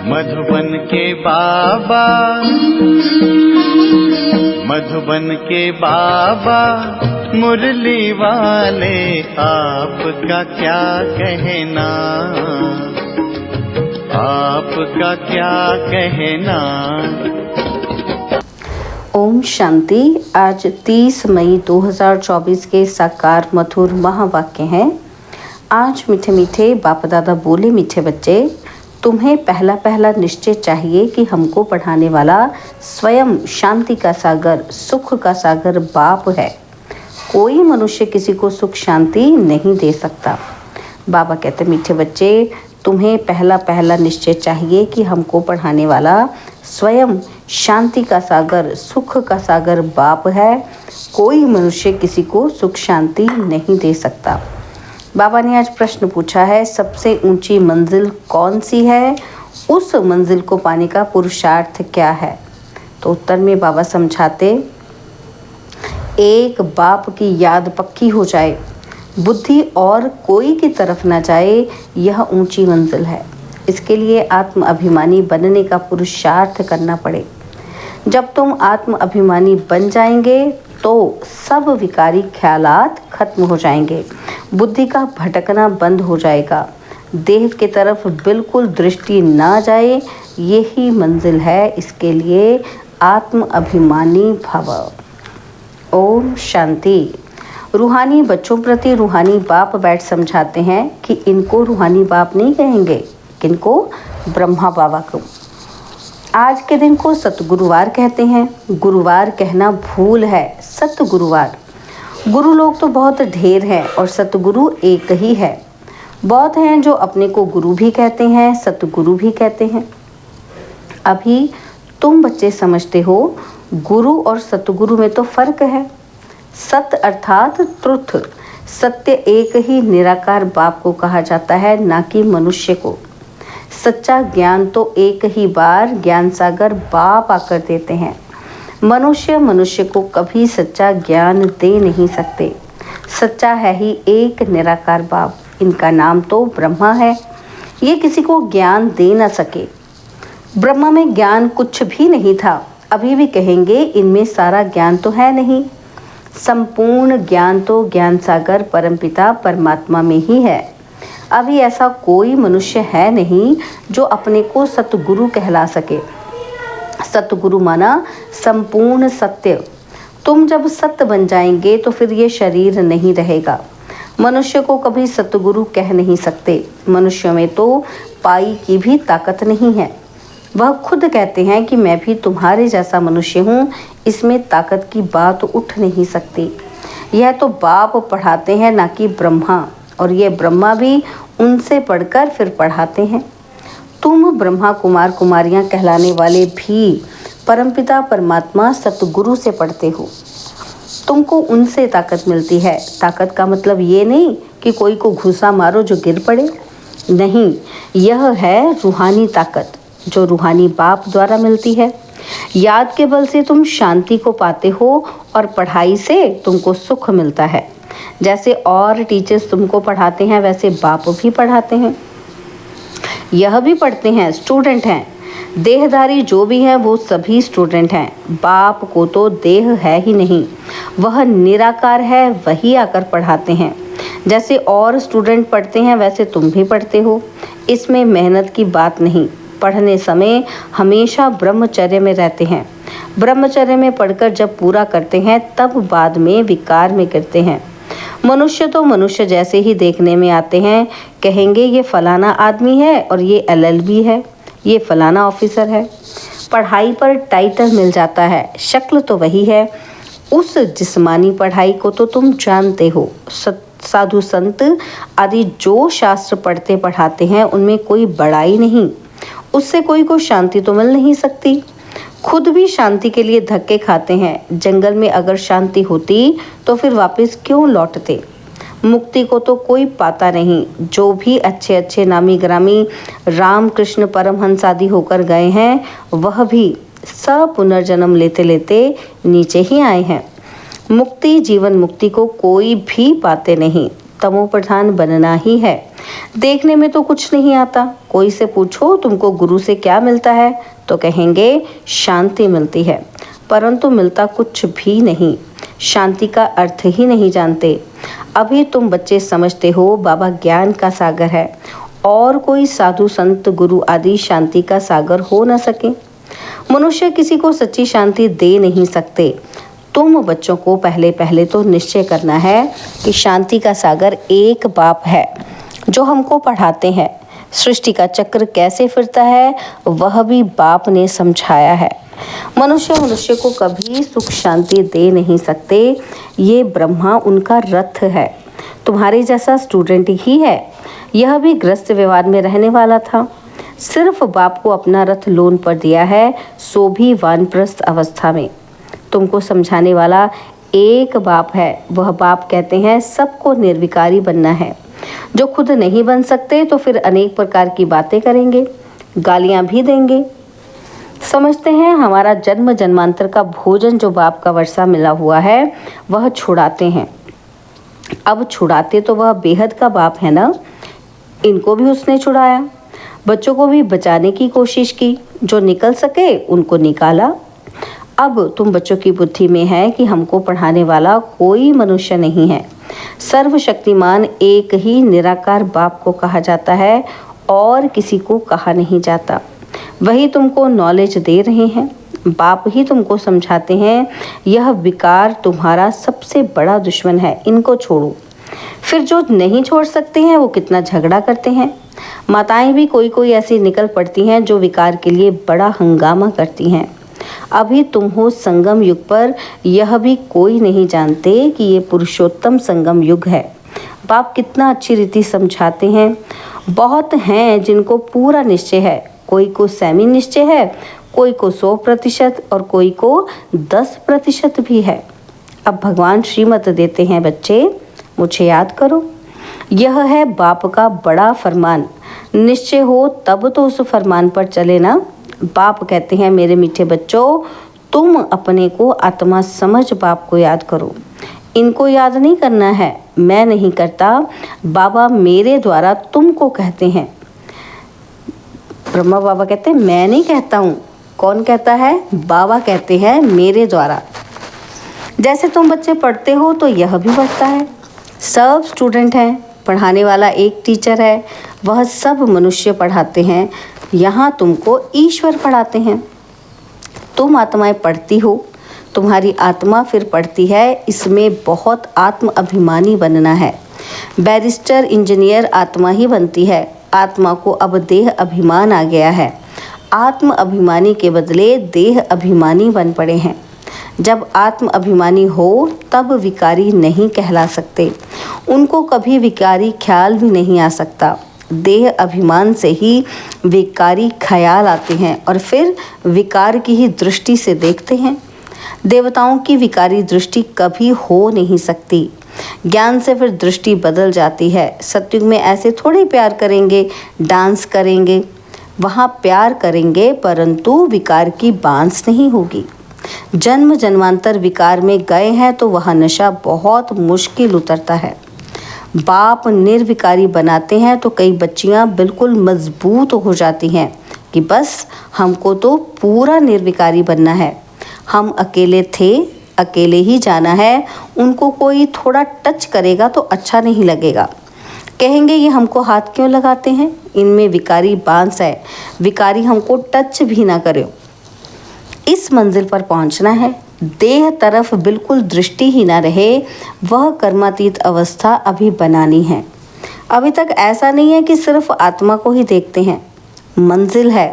मधुबन के बाबा, मधुबन के बाबा मुरली वाले, आपका क्या कहना, आपका क्या कहना। ओम शांति। आज 30 मई 2024 के साकार मधुर महावाक्य हैं। आज मीठे मीठे बाप दादा बोले, मीठे बच्चे, तुम्हें पहला पहला निश्चय चाहिए कि हमको पढ़ाने वाला स्वयं शांति का सागर, सुख का सागर बाप है। कोई मनुष्य किसी को सुख शांति नहीं दे सकता। बाबा कहते, मीठे बच्चे, तुम्हें पहला पहला निश्चय चाहिए कि हमको पढ़ाने वाला स्वयं शांति का सागर, सुख का सागर बाप है। कोई मनुष्य किसी को सुख शांति नहीं दे सकता। बाबा ने आज प्रश्न पूछा है, सबसे ऊंची मंजिल कौन सी है, उस मंजिल को पाने का पुरुषार्थ क्या है। तो उत्तर में बाबा समझाते, एक बाप की याद पक्की हो जाए, बुद्धि और कोई की तरफ ना जाए, यह ऊंची मंजिल है। इसके लिए आत्म अभिमानी बनने का पुरुषार्थ करना पड़े। जब तुम आत्म अभिमानी बन जाएंगे तो सब विकारी ख्यालात खत्म हो जाएंगे, बुद्धि का भटकना बंद हो जाएगा, देह की तरफ बिल्कुल दृष्टि ना जाए, यही मंजिल है। इसके लिए आत्म अभिमानी भव। ओम शांति। रूहानी बच्चों प्रति रूहानी बाप बैठ समझाते हैं कि इनको रूहानी बाप नहीं कहेंगे, किनको? ब्रह्मा बाबा को। आज के दिन को सतगुरुवार कहते हैं। गुरुवार कहना भूल है, सतगुरुवार। गुरु लोग तो बहुत ढेर हैं और सतगुरु एक ही है। बहुत हैं जो अपने को गुरु भी कहते हैं, सतगुरु भी कहते हैं। अभी तुम बच्चे समझते हो गुरु और सतगुरु में तो फर्क है। सत अर्थात ट्रुथ, सत्य एक ही निराकार बाप को कहा जाता है, ना कि मनुष्य को। सच्चा ज्ञान तो एक ही बार ज्ञान सागर बाप आकर देते हैं। मनुष्य को कभी सच्चा ज्ञान दे नहीं सकते। सच्चा है ही एक निराकार बाप, इनका नाम तो ब्रह्मा है। ये किसी को ज्ञान दे ना सके। ब्रह्मा में ज्ञान कुछ भी नहीं था, अभी भी कहेंगे इनमें सारा ज्ञान तो है नहीं। संपूर्ण ज्ञान तो ज्ञान सागर परमपिता परमात्मा में ही है। अभी ऐसा कोई मनुष्य है नहीं जो अपने को सतगुरु कहला सके। सतगुरु माना संपूर्ण सत्य। तुम जब सत्य बन जाएंगे तो फिर ये शरीर नहीं रहेगा। मनुष्य को कभी सतगुरु कह नहीं सकते। मनुष्य में तो पाई की भी ताकत नहीं है। वह खुद कहते हैं कि मैं भी तुम्हारे जैसा मनुष्य हूँ, इसमें ताकत की बात उठ नहीं सकती। यह तो बाप पढ़ाते हैं, ना कि ब्रह्मा, और ये ब्रह्मा भी उनसे पढ़कर फिर पढ़ाते हैं। तुम ब्रह्मा कुमार कुमारियाँ कहलाने वाले भी परमपिता परमात्मा सतगुरु से पढ़ते हो। तुमको उनसे ताकत मिलती है। ताकत का मतलब ये नहीं कि कोई को घुसा मारो जो गिर पड़े, नहीं, यह है रूहानी ताकत जो रूहानी बाप द्वारा मिलती है। याद के बल से तुम शांति को पाते हो और पढ़ाई से तुमको सुख मिलता है। जैसे और टीचर्स तुमको पढ़ाते हैं वैसे बाप भी पढ़ाते हैं। यह भी पढ़ते हैं, स्टूडेंट हैं। देहधारी जो भी हैं वो सभी स्टूडेंट हैं। बाप को तो देह है ही नहीं, वह निराकार है, वही आकर पढ़ाते हैं। जैसे और स्टूडेंट पढ़ते हैं वैसे तुम भी पढ़ते हो। इसमें मेहनत की बात नहीं। पढ़ने समय हमेशा ब्रह्मचर्य में रहते हैं। ब्रह्मचर्य में पढ़कर जब पूरा करते हैं तब बाद में विकार में गिरते हैं। मनुष्य तो मनुष्य जैसे ही देखने में आते हैं, कहेंगे ये फलाना आदमी है और ये LLB है, ये फलाना ऑफिसर है। पढ़ाई पर टाइटल मिल जाता है, शक्ल तो वही है। उस जिस्मानी पढ़ाई को तो तुम जानते हो। साधु संत आदि जो शास्त्र पढ़ते पढ़ाते हैं उनमें कोई बड़ाई नहीं। उससे कोई को शांति तो मिल नहीं सकती। खुद भी शांति के लिए धक्के खाते हैं। जंगल में अगर शांति होती तो फिर वापस क्यों लौटते। मुक्ति को तो कोई पाता नहीं। जो भी अच्छे अच्छे नामी ग्रामी राम कृष्ण परमहंस आदि होकर गए हैं, वह भी सब पुनर्जन्म लेते लेते नीचे ही आए हैं। मुक्ति, जीवन मुक्ति को कोई भी पाते नहीं। तमो प्रधान बनना ही है। देखने में तो कुछ नहीं आता। कोई से पूछो तुमको गुरु से क्या मिलता है तो कहेंगे शांति मिलती है, परंतु मिलता कुछ भी नहीं। शांति का अर्थ ही नहीं जानते। अभी तुम बच्चे समझते हो बाबा ज्ञान का सागर है और कोई साधु संत गुरु आदि शांति का सागर हो न सके। मनुष्य किसी को सच्ची शांति दे नहीं सकते। तुम बच्चों को पहले तो निश्चय करना है कि शांति का सागर एक बाप है जो हमको पढ़ाते हैं। सृष्टि का चक्र कैसे फिरता है वह भी बाप ने समझाया है। मनुष्य को कभी सुख शांति दे नहीं सकते। ये ब्रह्मा उनका रथ है। तुम्हारे जैसा स्टूडेंट ही है। यह भी ग्रस्त व्यवहार में रहने वाला था। सिर्फ बाप को अपना रथ लोन पर दिया है, सो भी वानप्रस्थ अवस्था में। तुमको समझाने वाला एक बाप है। वह बाप कहते हैं सबको निर्विकारी बनना है। जो खुद नहीं बन सकते तो फिर अनेक प्रकार की बातें करेंगे, गालियां भी देंगे। समझते हैं हमारा जन्म जन्मांतर का भोजन जो बाप का वर्षा मिला हुआ है वह छुड़ाते हैं। अब छुड़ाते तो वह बेहद का बाप है ना। इनको भी उसने छुड़ाया। बच्चों को भी बचाने की कोशिश की। जो निकल सके उनको निकाला। अब तुम बच्चों की बुद्धि में है कि हमको पढ़ाने वाला कोई मनुष्य नहीं है। सर्वशक्तिमान एक ही निराकार बाप को कहा जाता है और किसी को कहा नहीं जाता। वही तुमको नॉलेज दे रहे हैं। बाप ही तुमको समझाते हैं यह विकार तुम्हारा सबसे बड़ा दुश्मन है, इनको छोड़ो। फिर जो नहीं छोड़ सकते हैं वो कितना झगड़ा करते हैं। माताएं भी कोई ऐसी निकल पड़ती हैं जो विकार के लिए बड़ा हंगामा करती हैं। अभी तुम हो संगम युग पर, यह भी कोई नहीं जानते कि ये पुरुषोत्तम संगम युग है। बाप कितना अच्छी रीति समझाते हैं। बहुत हैं जिनको पूरा निश्चय है, कोई को सेमी निश्चय है, कोई को 100% और कोई को 10% भी है। अब भगवान श्रीमत देते हैं, बच्चे मुझे याद करो। यह है बाप का बड़ा फरमान। निश्चय हो तब तो उस फरमान पर चले ना। बाप कहते हैं मेरे मीठे बच्चों, तुम अपने को आत्मा समझ बाप को याद करो। इनको याद नहीं करना है, मैं नहीं करता, बाबा मेरे द्वारा तुमको कहते हैं। ब्रह्मा बाबा कहते हैं मैं नहीं कहता हूँ। कौन कहता है? बाबा कहते हैं मेरे द्वारा। जैसे तुम बच्चे पढ़ते हो तो यह भी पढ़ता है। सब स्टूडेंट हैं, पढ़ाने वाला एक टीचर है, वह सब मनुष्य पढ़ाते हैं। यहाँ तुमको ईश्वर पढ़ाते हैं। तुम आत्माएं पढ़ती हो, तुम्हारी आत्मा फिर पढ़ती है। इसमें बहुत आत्म अभिमानी बनना है। बैरिस्टर इंजीनियर आत्मा ही बनती है। आत्मा को अब देह अभिमान आ गया है। आत्म अभिमानी के बदले देह अभिमानी बन पड़े हैं। जब आत्म अभिमानी हो तब विकारी नहीं कहला सकते। उनको कभी विकारी ख्याल भी नहीं आ सकता। देह अभिमान से ही विकारी ख्याल आते हैं और फिर विकार की ही दृष्टि से देखते हैं। देवताओं की विकारी दृष्टि कभी हो नहीं सकती। ज्ञान से फिर दृष्टि बदल जाती है। सत्युग में ऐसे थोड़े प्यार करेंगे, डांस करेंगे, वहाँ प्यार करेंगे परंतु विकार की बांस नहीं होगी। जन्म जन्मांतर विकार में गए हैं तो वह नशा बहुत मुश्किल उतरता है। बाप निर्विकारी बनाते हैं तो कई बच्चियां बिल्कुल मजबूत हो जाती हैं कि बस हमको तो पूरा निर्विकारी बनना है। हम अकेले थे, अकेले ही जाना है। उनको कोई थोड़ा टच करेगा तो अच्छा नहीं लगेगा। कहेंगे ये हमको हाथ क्यों लगाते हैं, इनमें विकारी बांस है, विकारी हमको टच भी ना करे। इस मंजिल पर पहुंचना है। देह तरफ बिल्कुल दृष्टि ही ना रहे, वह कर्मातीत अवस्था अभी बनानी है। अभी तक ऐसा नहीं है कि सिर्फ आत्मा को ही देखते हैं। मंजिल है।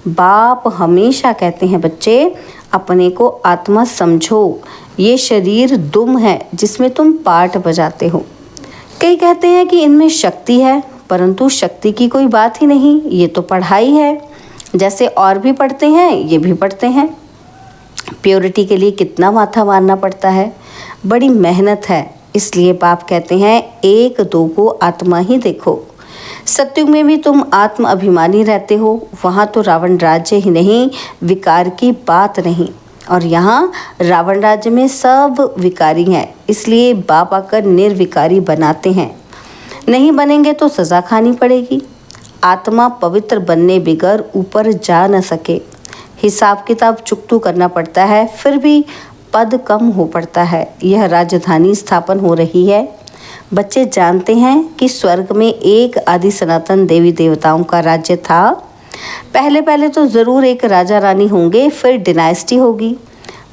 बाप हमेशा कहते हैं बच्चे अपने को आत्मा समझो। ये शरीर दुम है जिसमें तुम पार्ट बजाते हो। कई कहते हैं कि इनमें शक्ति है, परंतु शक्ति की कोई बात ही नहीं, ये तो पढ़ाई है। जैसे और भी पढ़ते हैं ये भी पढ़ते हैं। प्योरिटी के लिए कितना माथा मारना पड़ता है, बड़ी मेहनत है। इसलिए बाप कहते हैं एक दो को आत्मा ही देखो। सत्युग में भी तुम आत्म अभिमानी रहते हो। वहाँ तो रावण राज्य ही नहीं, विकार की बात नहीं। और यहाँ रावण राज्य में सब विकारी हैं। इसलिए बाप आकर निर्विकारी बनाते हैं नहीं बनेंगे तो सज़ा खानी पड़ेगी। आत्मा पवित्र बनने बिगर ऊपर जा न सके। हिसाब किताब चुकतू करना पड़ता है, फिर भी पद कम हो पड़ता है। यह राजधानी स्थापन हो रही है। बच्चे जानते हैं कि स्वर्ग में एक आदि सनातन देवी देवताओं का राज्य था। पहले पहले तो ज़रूर एक राजा रानी होंगे, फिर डिनाइस्टी होगी।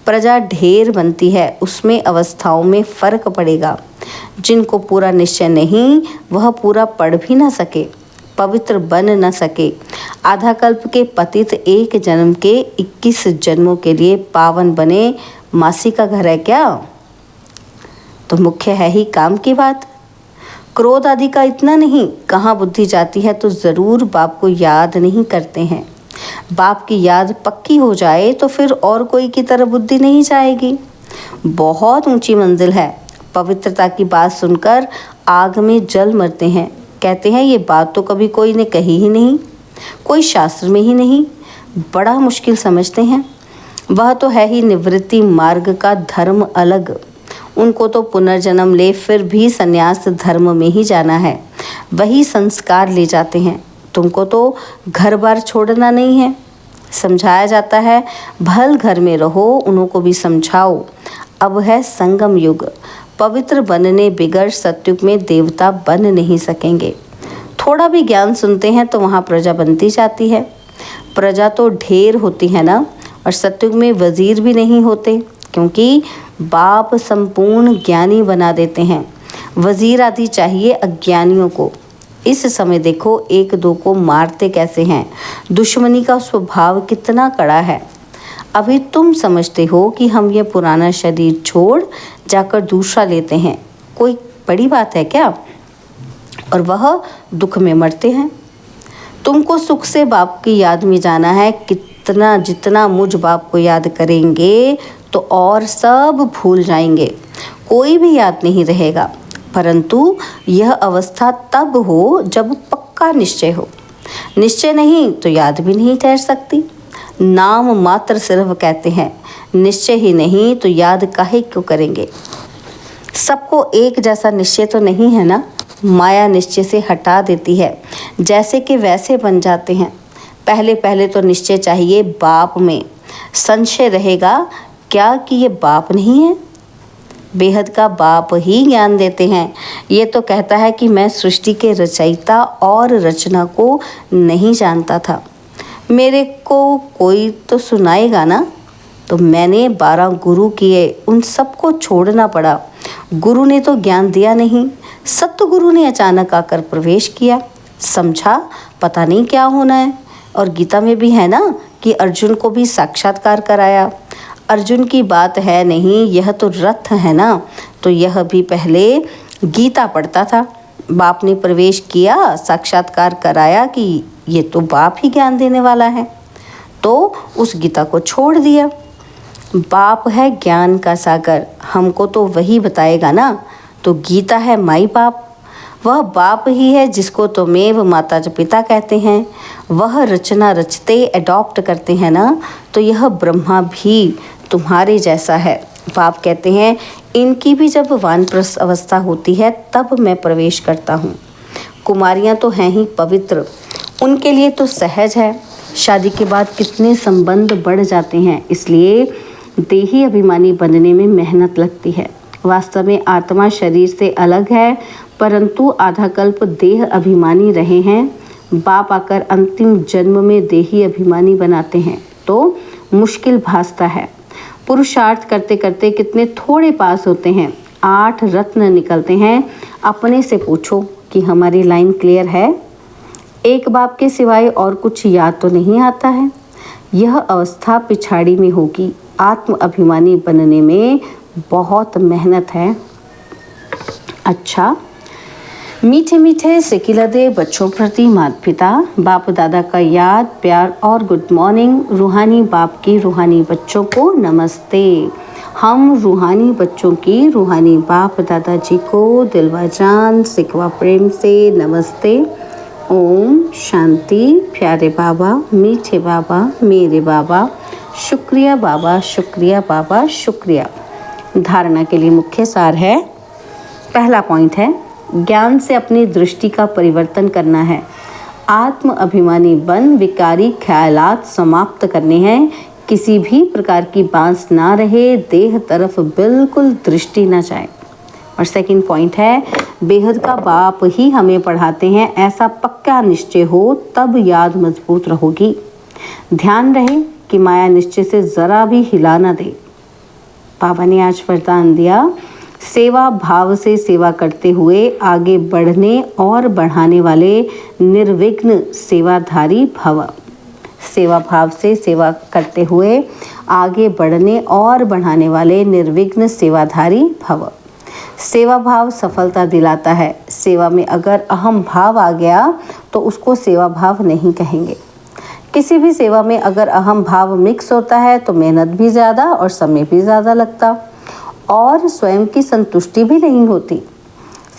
प्रजा ढेर बनती है, उसमें अवस्थाओं में फ़र्क पड़ेगा। जिनको पूरा निश्चय नहीं, वह पूरा पढ़ भी न सके, पवित्र बन न सके। आधा कल्प के पतित एक जन्म के 21 जन्मों के लिए पावन बने, मासी का घर है क्या? तो मुख्य है ही काम की बात। क्रोध आदि का इतना नहीं, कहाँ बुद्धि जाती है तो ज़रूर बाप को याद नहीं करते हैं। बाप की याद पक्की हो जाए तो फिर और कोई की तरह बुद्धि नहीं जाएगी। बहुत ऊंची मंजिल है। पवित्रता की बात सुनकर आग में जल मरते हैं। कहते हैं ये बात तो कभी कोई ने कही ही नहीं, कोई शास्त्र में ही नहीं। बड़ा मुश्किल समझते हैं। वह तो है ही निवृत्ति मार्ग का धर्म अलग। उनको तो पुनर्जन्म ले फिर भी संन्यास धर्म में ही जाना है, वही संस्कार ले जाते हैं। तुमको तो घर बार छोड़ना नहीं है। समझाया जाता है भल घर में रहो, उनको भी समझाओ। अब है संगम युग। पवित्र बनने बिगर सतयुग में देवता बन नहीं सकेंगे। थोड़ा भी ज्ञान सुनते हैं तो वहाँ प्रजा बनती जाती है। प्रजा तो ढेर होती है ना। और सतयुग में वजीर भी नहीं होते, क्योंकि बाप संपूर्ण ज्ञानी बना देते हैं। वजीर आदि चाहिए अज्ञानियों को। इस समय देखो एक दो को मारते कैसे हैं। दुश्मनी का स्वभाव कितना कड़ा है। अभी तुम समझते हो कि हम ये पुराना शरीर छोड़ जाकर दूसरा लेते हैं, कोई बड़ी बात है क्या? और वह दुख में मरते हैं। तुमको सुख से बाप की याद में जाना है। कितना जितना मुझ बाप को याद करेंगे तो और सब भूल जाएंगे, कोई भी याद नहीं रहेगा। परंतु यह अवस्था तब हो जब पक्का निश्चय हो। निश्चय नहीं तो याद भी नहीं ठहर सकती। नाम मात्र सिर्फ कहते हैं, निश्चय ही नहीं तो याद काहे क्यों करेंगे। सबको एक जैसा निश्चय तो नहीं है ना। माया निश्चय से हटा देती है, जैसे कि वैसे बन जाते हैं। पहले पहले तो निश्चय चाहिए बाप में। संशय रहेगा क्या कि ये बाप नहीं है? बेहद का बाप ही ज्ञान देते हैं। ये तो कहता है कि मैं सृष्टि के रचयिता और रचना को नहीं जानता था, मेरे को कोई तो सुनाएगा ना। तो मैंने 12 गुरु किए, उन सबको छोड़ना पड़ा। गुरु ने तो ज्ञान दिया नहीं, सतगुरु ने अचानक आकर प्रवेश किया। समझा पता नहीं क्या होना है। और गीता में भी है ना कि अर्जुन को भी साक्षात्कार कराया। अर्जुन की बात है नहीं, यह तो रथ है ना। तो यह भी पहले गीता पढ़ता था। बाप ने प्रवेश किया, साक्षात्कार कराया कि ये तो बाप ही ज्ञान देने वाला है, तो उस गीता को छोड़ दिया। बाप है ज्ञान का सागर, हमको तो वही बताएगा ना। तो गीता है माई बाप, वह बाप ही है जिसको तुमेव माता पिता कहते हैं। वह रचना रचते एडॉप्ट करते हैं ना। तो यह ब्रह्मा भी तुम्हारे जैसा है। बाप कहते हैं इनकी भी जब वानप्रस्थ अवस्था होती है तब मैं प्रवेश करता हूँ। कुमारियाँ तो हैं ही पवित्र, उनके लिए तो सहज है। शादी के बाद कितने संबंध बढ़ जाते हैं, इसलिए देही अभिमानी बनने में मेहनत लगती है। वास्तव में आत्मा शरीर से अलग है, परंतु आधा कल्प देह अभिमानी रहे हैं। बाप आकर अंतिम जन्म में देही अभिमानी बनाते हैं तो मुश्किल भासता है। पुरुषार्थ करते करते कितने थोड़े पास होते हैं। 8 रत्न निकलते हैं। अपने से पूछो कि हमारी लाइन क्लियर है? एक बाप के सिवाय और कुछ याद तो नहीं आता है। यह अवस्था पिछाड़ी में होगी। आत्म अभिमानी बनने में बहुत मेहनत है। अच्छा, मीठे मीठे सिकिलदे बच्चों प्रति माता पिता बाप दादा का याद प्यार और गुड मॉर्निंग। रूहानी बाप की रूहानी बच्चों को नमस्ते। हम रूहानी बच्चों की रूहानी बाप दादा जी को दिलवा जान सिकवा प्रेम से नमस्ते। ओम शांति। प्यारे बाबा, मीठे बाबा, मेरे बाबा, शुक्रिया बाबा, शुक्रिया बाबा, शुक्रिया। धारणा के लिए मुख्य सार है। पहला पॉइंट है ज्ञान से अपनी दृष्टि का परिवर्तन करना है। आत्म अभिमानी बन विकारी ख्यालात समाप्त करने हैं। किसी भी प्रकार की बांस ना रहे, देह तरफ बिल्कुल दृष्टि ना जाए। और सेकंड पॉइंट है, बेहद का बाप ही हमें पढ़ाते हैं, ऐसा पक्का निश्चय हो तब याद मजबूत रहोगी। ध्यान रहे कि माया निश्चय से जरा भी हिला ना दे। बाबा ने आज वरदान दिया, सेवा भाव से सेवा करते हुए आगे बढ़ने और बढ़ाने वाले निर्विघ्न सेवाधारी भव। सेवा भाव से सेवा करते हुए आगे बढ़ने और बढ़ाने वाले निर्विघ्न सेवाधारी भव। सेवा भाव सफलता दिलाता है। सेवा में अगर अहम भाव आ गया तो उसको सेवा भाव नहीं कहेंगे। किसी भी सेवा में अगर अहम भाव मिक्स होता है तो मेहनत भी ज़्यादा और समय भी ज़्यादा लगता और स्वयं की संतुष्टि भी नहीं होती।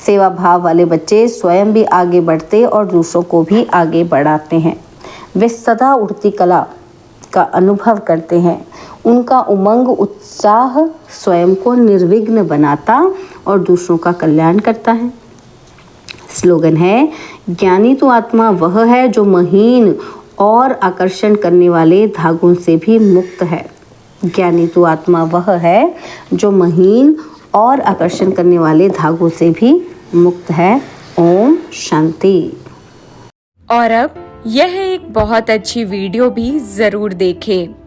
सेवा भाव वाले बच्चे स्वयं भी आगे बढ़ते और दूसरों को भी आगे बढ़ाते हैं। वे सदा उड़ती कला का अनुभव करते हैं। उनका उमंग उत्साह स्वयं को निर्विघ्न बनाता और दूसरों का कल्याण करता है। स्लोगन है, ज्ञानी तो आत्मा वह है जो महीन और आकर्षण करने वाले धागों से भी मुक्त है। ज्ञानी तो आत्मा वह है जो महीन और आकर्षण करने वाले धागों से भी मुक्त है। ओम शांति। और अब यह एक बहुत अच्छी वीडियो भी जरूर देखें।